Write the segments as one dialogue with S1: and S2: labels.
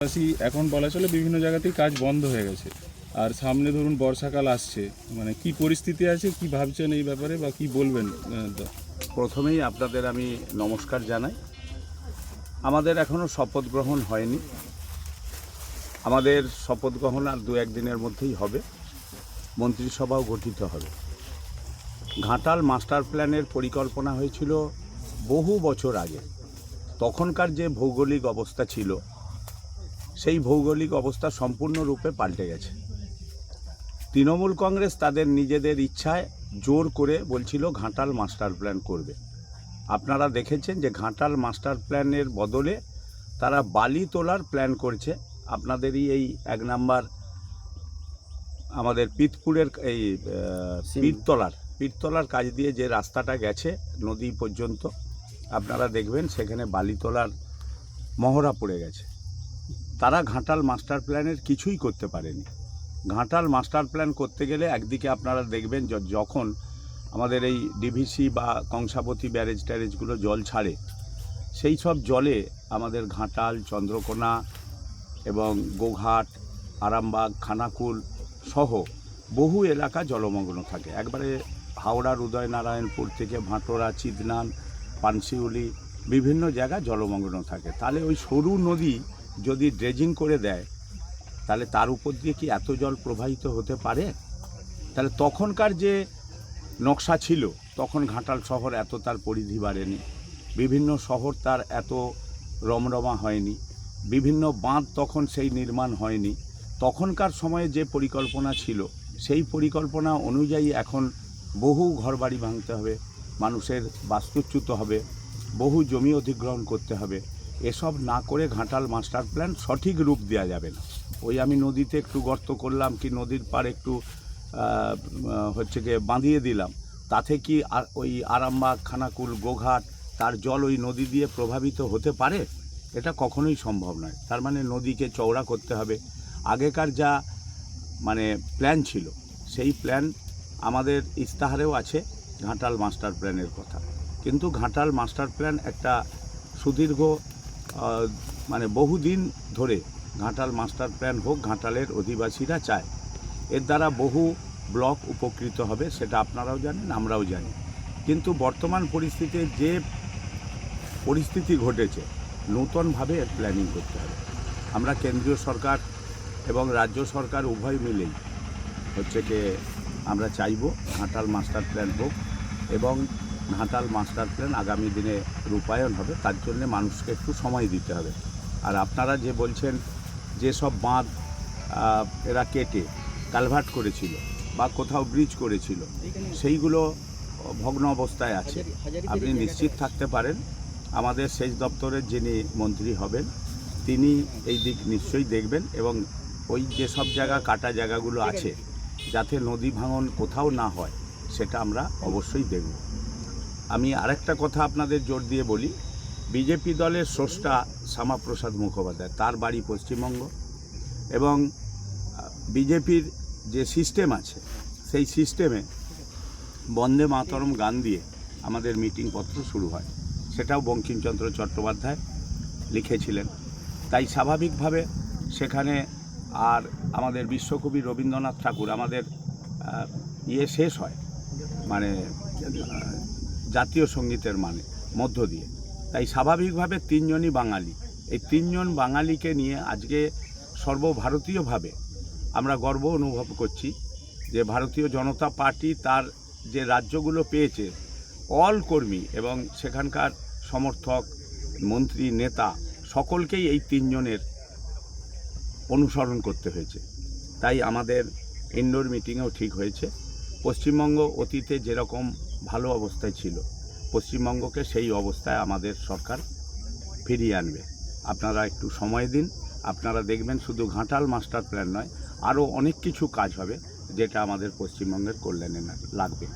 S1: এখন বলা চলে বিভিন্ন জায়গাতেই কাজ বন্ধ হয়ে গেছে, আর সামনে ধরুন বর্ষাকাল আসছে, মানে কি পরিস্থিতি আছে, কি ভাবছেন এই ব্যাপারে বা কি বলবেন?
S2: প্রথমেই আপনাদের আমি নমস্কার জানাই। আমাদের এখনও শপথ গ্রহণ হয়নি। আমাদের শপথ গ্রহণ আর দু একদিনের মধ্যেই হবে। মন্ত্রিসভাও গঠিত হবে। ঘাটাল মাস্টার প্ল্যানের পরিকল্পনা হয়েছিল বহু বছর আগে। তখনকার যে ভৌগোলিক অবস্থা ছিল, সেই ভৌগোলিক অবস্থা সম্পূর্ণরূপে পাল্টে গেছে। তৃণমূল কংগ্রেস তাদের নিজেদের ইচ্ছায় জোর করে বলছিল ঘাটাল মাস্টার প্ল্যান করবে। আপনারা দেখেছেন যে ঘাটাল মাস্টার প্ল্যানের বদলে তারা বালি তোলার প্ল্যান করছে। আপনাদেরই এই 1 নাম্বার আমাদের পিতপুরের এই পীরতলার কাজ দিয়ে যে রাস্তাটা গেছে নদী পর্যন্ত, আপনারা দেখবেন সেখানে বালি তোলার মহড়া পড়ে গেছে। তারা ঘাটাল মাস্টার প্ল্যানের কিছুই করতে পারেনি। ঘাটাল মাস্টার প্ল্যান করতে গেলে একদিকে আপনারা দেখবেন যখন আমাদের এই ডিভিসি বা কংসাবতী ব্যারেজ ট্যারেজগুলো জল ছাড়ে, সেই সব জলে আমাদের ঘাটাল, চন্দ্রকোনা এবং গোঘাট, আরামবাগ, খানাকুল সহ বহু এলাকা জলমগ্ন থাকে। একবারে হাওড়ার উদয়নারায়ণপুর থেকে ভাটোরা, চিদনান, পানশিউলি বিভিন্ন জায়গা জলমগ্ন থাকে। তাহলে ওই সরু নদী যদি ড্রেজিং করে দেয়, তাহলে তার উপর দিয়ে কি এত জল প্রবাহিত হতে পারে? তাহলে তখনকার যে নকশা ছিল, তখন ঘাটাল শহর এত তার পরিধি বাড়েনি, বিভিন্ন শহর তার এত রমরমা হয়নি, বিভিন্ন বাঁধ তখন সেই নির্মাণ হয়নি। তখনকার সময়ে যে পরিকল্পনা ছিল, সেই পরিকল্পনা অনুযায়ী এখন বহু ঘরবাড়ি ভাঙতে হবে, মানুষের বাস্তুচ্যুত হবে, বহু জমি অধিগ্রহণ করতে হবে। এসব না করে ঘাটাল মাস্টার প্ল্যান সঠিক রূপ দেওয়া যাবে না। ওই আমি নদীতে একটু গর্ত করলাম, কি নদীর পাড় একটু বাঁধিয়ে দিলাম, তাতে কি ওই আরামবাগ, খানাকুল, গোঘাট তার জল ওই নদী দিয়ে প্রভাবিত হতে পারে? এটা কখনোই সম্ভব নয়। তার মানে নদীকে চওড়া করতে হবে। আগেকার যা প্ল্যান ছিল, সেই প্ল্যান আমাদের ইস্তাহারেও আছে ঘাটাল মাস্টার প্ল্যানের কথা। কিন্তু ঘাটাল মাস্টার প্ল্যান একটা সুদীর্ঘ বহুদিন ধরে ঘাটাল মাস্টার প্ল্যান হোক, ঘাটালের অধিবাসীরা চায়। এর দ্বারা বহু ব্লক উপকৃত হবে, সেটা আপনারাও জানেন, আমরাও জানি। কিন্তু বর্তমান পরিস্থিতিতে যে পরিস্থিতি ঘটেছে, নূতনভাবে এর প্ল্যানিং করতে হবে। আমরা কেন্দ্রীয় সরকার এবং রাজ্য সরকার উভয় মিলেই আমরা চাইব ঘাটাল মাস্টার প্ল্যান হোক এবং ঘাটাল মাস্টার প্ল্যান আগামী দিনে রূপায়ণ হবে। তার জন্য মানুষকে একটু সময় দিতে হবে। আর আপনারা যে বলছেন যেসব বাঁধ এরা কেটে কালভার্ট করেছিল বা কোথাও ব্রিজ করেছিল, সেইগুলো ভগ্ন অবস্থায় আছে। আপনি নিশ্চিত থাকতে পারেন, আমাদের সেচ দপ্তরের যিনি মন্ত্রী হবেন, তিনি এই দিক নিশ্চয়ই দেখবেন এবং ওই যেসব জায়গা কাটা জায়গাগুলো আছে, যাতে নদী ভাঙন কোথাও না হয়, সেটা আমরা অবশ্যই দেখব। আমি আরেকটা কথা আপনাদের জোর দিয়ে বলি, বিজেপি দলের স্রষ্টা শ্যামাপ্রসাদ মুখোপাধ্যায়, তার বাড়ি পশ্চিমবঙ্গ, এবং বিজেপির যে সিস্টেম আছে, সেই সিস্টেমে বন্দে মাতরম গান দিয়ে আমাদের মিটিংপত্র শুরু হয়। সেটাও বঙ্কিমচন্দ্র চট্টোপাধ্যায় লিখেছিলেন। তাই স্বাভাবিকভাবে সেখানে আর আমাদের বিশ্বকবি রবীন্দ্রনাথ ঠাকুর আমাদের শেষ হয়, জাতীয় সঙ্গীতের মধ্য দিয়ে। তাই স্বাভাবিকভাবে 3 জনই বাঙালি। এই 3 জন বাঙালিকে নিয়ে আজকে সর্বভারতীয়ভাবে আমরা গর্ব অনুভব করছি যে ভারতীয় জনতা পার্টি তার যে রাজ্যগুলো পেয়েছে, অল কর্মী এবং সেখানকার সমর্থক, মন্ত্রী, নেতা সকলকেই এই 3 জনের অনুসরণ করতে হয়েছে। তাই আমাদের ইনডোর মিটিংয়েও ঠিক হয়েছে, পশ্চিমবঙ্গ অতীতে যেরকম ভালো অবস্থায় ছিল, পশ্চিমবঙ্গকে সেই অবস্থায় আমাদের সরকার ফিরিয়ে আনবে। আপনারা একটু সময় দিন, আপনারা দেখবেন শুধু ঘাটাল মাস্টার প্ল্যান নয়, আরও অনেক কিছু কাজ হবে যেটা আমাদের পশ্চিমবঙ্গের কল্যাণে লাগবে।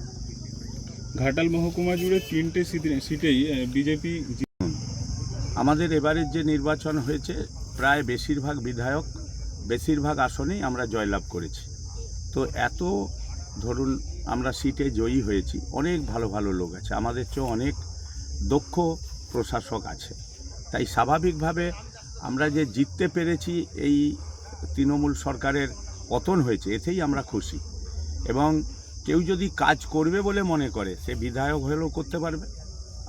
S1: ঘাটাল মহকুমা জুড়ে 3টে সিটেই বিজেপি।
S2: আমাদের এবারের যে নির্বাচন হয়েছে, প্রায় বেশিরভাগ বিধায়ক, বেশিরভাগ আসনেই আমরা জয়লাভ করেছি। তো এত ধরুন আমরা সিটে জয়ী হয়েছি, অনেক ভালো ভালো লোক আছে, আমাদের চেয়েও অনেক দক্ষ প্রশাসক আছে। তাই স্বাভাবিকভাবে আমরা যে জিততে পেরেছি, এই তৃণমূল সরকারের পতন হয়েছে, এতেই আমরা খুশি। এবং কেউ যদি কাজ করবে বলে মনে করে, সে বিধায়ক হলেও করতে পারবে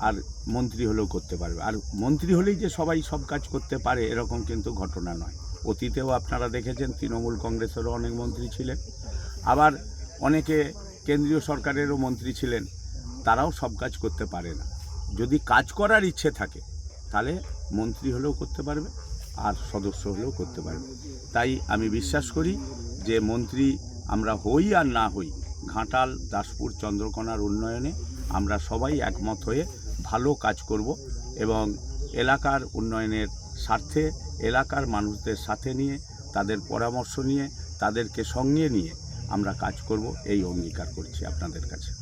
S2: আর মন্ত্রী হলেও করতে পারবে। আর মন্ত্রী হলেই যে সবাই সব কাজ করতে পারে এরকম কিন্তু ঘটনা নয়। অতীতেও আপনারা দেখেছেন তৃণমূল কংগ্রেসেরও অনেক মন্ত্রী ছিলেন, আবার অনেকে কেন্দ্রীয় সরকারেরও মন্ত্রী ছিলেন, তারাও সব কাজ করতে পারে না। যদি কাজ করার ইচ্ছে থাকে তাহলে মন্ত্রী হলেও করতে পারবে আর সদস্য হলেও করতে পারবে। তাই আমি বিশ্বাস করি যে মন্ত্রী আমরা হই আর না হই, ঘাটাল, দাসপুর, চন্দ্রকোনার উন্নয়নে আমরা সবাই একমত হয়ে ভালো কাজ করব এবং এলাকার উন্নয়নের স্বার্থে এলাকার মানুষদের সাথে নিয়ে, তাদের পরামর্শ নিয়ে, তাদেরকে সঙ্গে নিয়ে আমরা কাজ করব, এই অঙ্গীকার করছি আপনাদের কাছে।